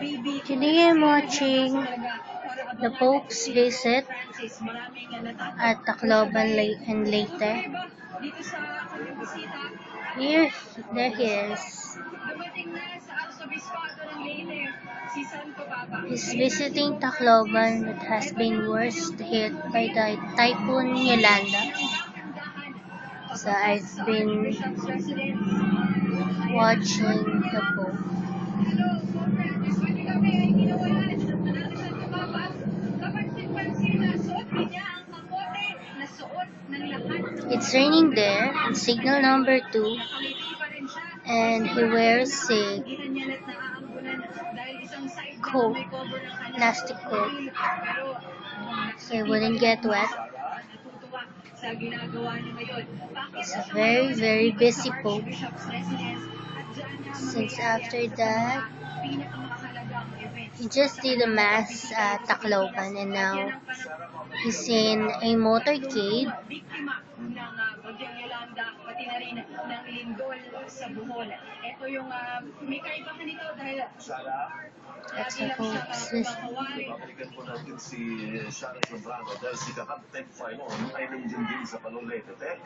Today I'm watching the Pope's visit at Tacloban and Leyte. There he is. He's visiting Tacloban that has been worst hit by the Typhoon Yolanda. So I've been watching the Pope. It's raining there on signal number 2, and he wears a coat, plastic coat, so he wouldn't get wet. It's a very, very busy Pope. Since after that, he just did a mass at Tacloban, and now he's in a motorcade. That's the Pope's visit. Babalikan po natin si Sarah Zambrano dahil si Kapatid Filon ay nandiyan din sa Balolete.